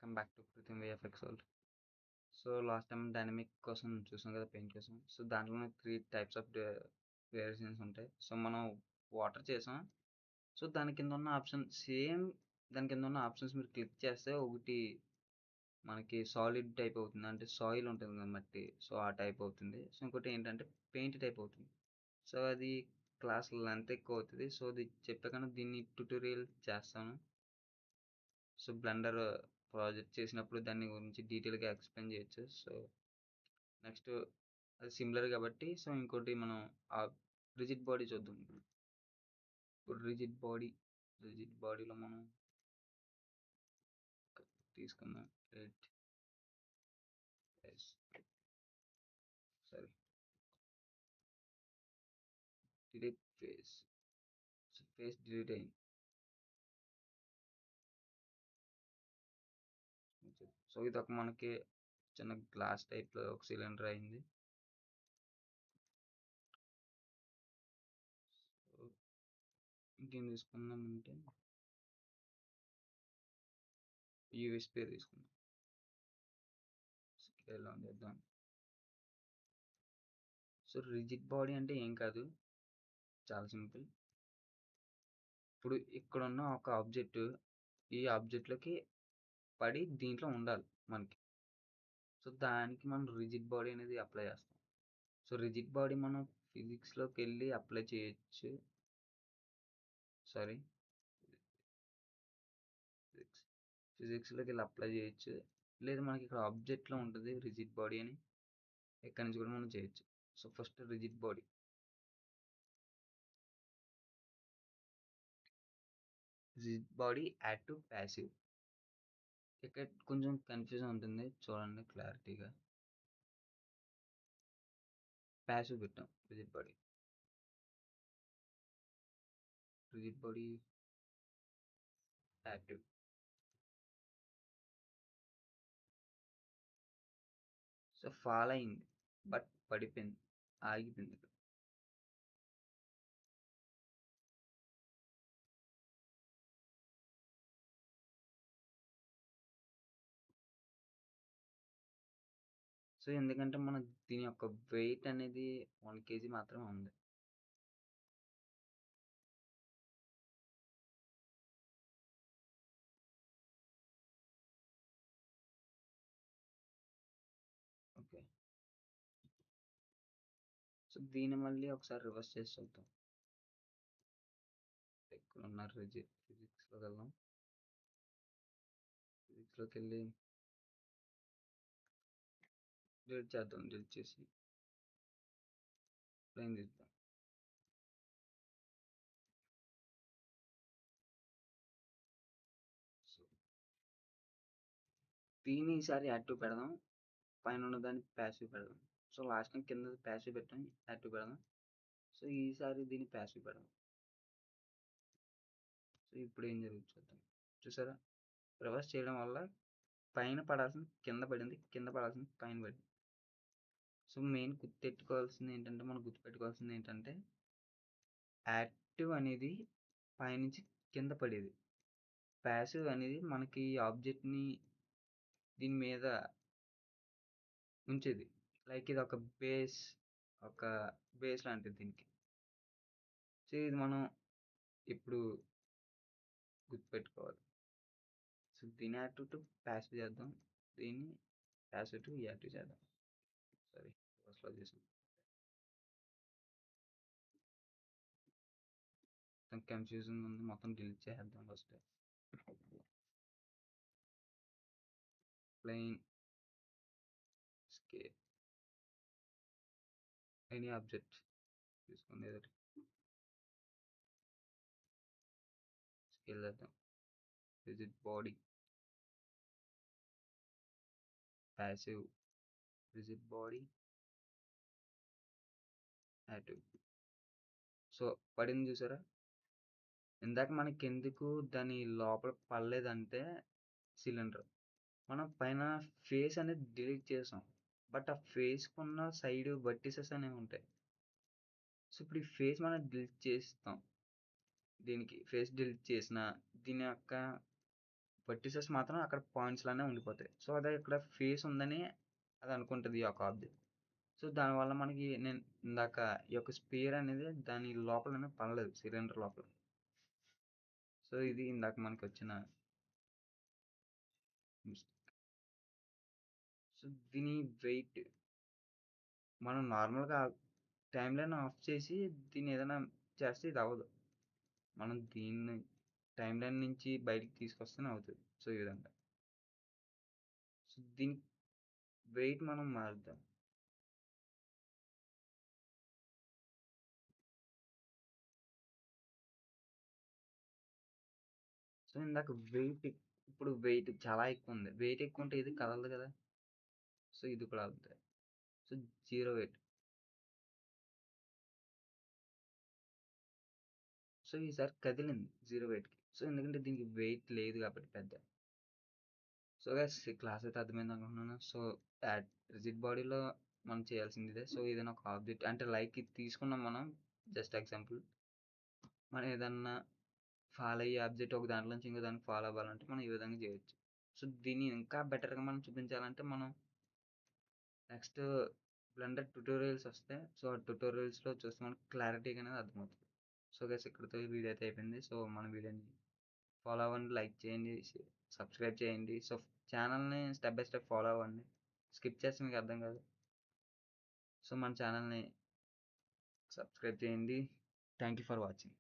Welcome back to Kritim VFX world. So last time dynamic కోసం చూసాం కదా, పెయింట్ కోసం. సో దాంట్లోనే 3 టైప్స్ ఆఫ్ వేరియేషన్స్ ఉంటాయి. సో మనం వాటర్ చేసాం. సో దాని కింద ఉన్న ఆప్షన్ సేమ్, దాని కింద ఉన్న ఆప్షన్స్ మీరు క్లిక్ చేస్తే ఒకటి మనకి సాలిడ్ టైప్ అవుతుంది, అంటే సాయిల్ ఉంటుంది కదా మట్టి, సో ఆ టైప్ అవుతుంది. సో ఇంకోటి ఏంటంటే పెయింట్ టైప్ అవుతుంది. సో అది క్లాస్ లెంత్ ఎక్కువ అవుతుంది. సో అది చెప్పాకన్నా దీన్ని ట్యుటోరియల్ చేస్తాను. సో బ్లెండర్ ప్రాజెక్ట్ చేసినప్పుడు దాని గురించి డీటెయిల్గా ఎక్స్ప్లెయిన్ చేయొచ్చు. సో నెక్స్ట్ అది సిమిలర్ కాబట్టి, సో ఇంకోటి మనం ఆ రిజిడ్ బాడీ చూద్దాం. ఇప్పుడు రిజిడ్ బాడీలో మనం తీసుకుందాం. సరే, డిలీట్ ఫేస్. ఫేస్ డిలీట్ అయింది. సో ఇది ఒక మనకి చిన్న గ్లాస్ టైప్లో ఒక సిలిండర్ అయింది. సో ఇంకేం తీసుకుందామంటే యూవి స్పేర్ తీసుకుందాం. స్కేల్ ఆన్ చేద్దాం. సో రిజిడ్ బాడీ అంటే ఏం కాదు, చాలా సింపుల్. ఇప్పుడు ఇక్కడ ఉన్న ఒక ఆబ్జెక్ట్ ఈ ఆబ్జెక్ట్లోకి పడి దీంట్లో ఉండాలి మనకి. సో దానికి మనం రిజిడ్ బాడీ అనేది అప్లై చేస్తాం. సో రిజిడ్ బాడీ మనం ఫిజిక్స్లోకి వెళ్ళి అప్లై చేయొచ్చు. సారీ, ఫిజిక్స్లోకి వెళ్ళి అప్లై చేయొచ్చు, లేదా మనకి ఇక్కడ ఆబ్జెక్ట్లో ఉంటుంది రిజిడ్ బాడీ అని, ఎక్కడి నుంచి కూడా మనం చేయొచ్చు. So first rigid body add to passive. ఇక్కడ కొంచెం కన్ఫ్యూజన్ ఉంటుంది, చూడండి క్లారిటీగా. ప్యాసివ్ పెట్టాం rigid body active. So fall అయింది, బట్ పడిపోయింది, ఆగిపోయింది ఇక్కడ. సో ఎందుకంటే మన దీని యొక్క వెయిట్ అనేది 1 kg మాత్రమే ఉంది. ఓకే, సో దీన్ని మళ్ళీ ఒకసారి రివర్స్ చేసి చూద్దాం. ఇక్కడ ఉన్న ఫిజిక్స్లోకి వెళ్దాం. ఫిజిక్స్లోకి వెళ్ళి డిలీట్ చేద్దాం. డిలీట్ చేసి ప్లేన్ తీద్దాం. సో దీన్ని ఈసారి యాక్టివ్ పెడదాం, పైన ఉన్న దాన్ని ప్యాసివ్ పెడదాం. సో లాస్ట్ టైం కింద ప్యాసివ్ పెట్టాం, యాక్టివ్ పెడదాం. సో ఈసారి దీన్ని ప్యాసివ్ పెడదాం. సో ఇప్పుడు ఏం జరుగుతుంది చూద్దాం. చూసారా, రివర్స్ చేయడం వల్ల పైన పడాల్సింది కింద పడింది, కింద పడాల్సింది పైన పడింది. సో మెయిన్ గుర్తుపెట్టుకోవాల్సింది ఏంటంటే యాక్టివ్ అనేది పైనుంచి కింద పడేది, ప్యాసివ్ అనేది మనకి ఆబ్జెక్ట్ని దీని మీద ఉంచేది. లైక్ ఇది ఒక బేస్ లాంటిది దీనికి. సో ఇది మనం ఇప్పుడు గుర్తుపెట్టుకోవాలి. సో దీన్ని యాక్టివ్ టు ప్యాసివ్ చేద్దాం, దీన్ని ప్యాసివ్ టు యాక్టివ్ చేద్దాం. సారీ, రివర్స్లో చేసాం. మొత్తం కన్ఫ్యూజన్ ఉంది, మొత్తం డిలీట్ చేద్దాం. First plain scale any object తీసుకుని స్కేల్ చేద్దాం. Rigid body passive, rigid body active. So పడింది చూసారా. ఇందాక మనకి ఎందుకు దాని లోపల పడలేదంటే సిలిండర్ మనం పైన ఫేస్ అనేది డిలీట్ చేసాం, బట్ ఆ ఫేస్కి ఉన్న సైడ్ వర్టిసెస్ అనేవి ఉంటాయి. సో ఇప్పుడు ఈ ఫేస్ మనం డిలీట్ చేస్తాం, దీనికి ఫేస్ డిలీట్ చేసిన దీని యొక్క వెర్టిసెస్ మాత్రం అక్కడ పాయింట్స్‌లానే ఉండిపోతాయి. సో, అదే ఇక్కడ ఫేస్ ఉందని అది అనుకుంటది ఈ యొక్క ఆబ్జెక్ట్. సో, దానివల్ల మనకి నేను ఇందాక ఈ యొక్క స్పియర్ అనేది దాని లోపలనే పడలేదు సిలిండర్ లోపల. సో, ఇది ఇందాక మనకొచ్చిన మిస్ సో, దీని వెయిట్ మనం నార్మల్‌గా టైమ్‌లైన్ ఆఫ్ చేసి దీన్నేదైనా చేస్తే ఇదవ్వదు. మనం దీన్ని టైమ్‌లైన్ నుంచి బయటికి తీసుకొస్తేనే అవుతది. సో, ఈ విధంగా. సో, దీని వెయిట్ మనం మారుద్దాం. సో, ఇందాక ఇప్పుడు వెయిట్ చాలా ఎక్కువుంది. వెయిట్ ఎక్కువుంటే ఇది కదలదు గదా! సో, ఇది కూడా అంతే. So, 0 wait. సో, ఈసారి కదిలింది 0 వెయిట్‌కి. సో, ఎందుకంటే దీనికి వెయిట్ లేదు కాబట్టి పెద్ద. సో, గైస్ ఈ క్లాస్ అయితే అర్థమైందనుకుంటున్నాను. సో, యాట్ రిజిడ్ బాడీలో మనం చేయాల్సింది ఇదే. సో, ఏదైనా ఒక ఆబ్జెక్ట్ అంటే లైక్ ఇది తీసుకున్నాం మనం జస్ట్ ఎగ్జాంపుల్. మనం ఏదన్నా ఫాలో అయ్యే ఆబ్జెక్ట్ ఒక దాంట్లో నుంచి ఇంకో దానికి ఫాలో అవ్వాలంటే మనం ఈ విధంగా చేయొచ్చు. సో, దీన్ని ఇంకా బెటర్‌గా మనం చూపించాలంటే మనం నెక్స్ట్ బ్లెండర్ ట్యుటోరియల్స్ వస్తాయి. సో, ఆ ట్యుటోరియల్స్‌లో చూస్తే మనకు క్లారిటీగా అనేది అర్థమవుతది. సో, గైస్ ఇక్కడితో ఈ వీడియో అయితే అయిపోయింది. సో, మన వీడియోని ఫాలో అవ్వండి, లైక్ చేయండి, సబ్స్క్రైబ్ చేయండి. సో, ఛానల్‌ని స్టెప్ బై స్టెప్ ఫాలో అవ్వండి. స్కిప్ చేస్తే మీకు అర్థం కాదు. సో, మన ఛానల్‌ని సబ్స్క్రైబ్ చేయండి. Thank you for watching.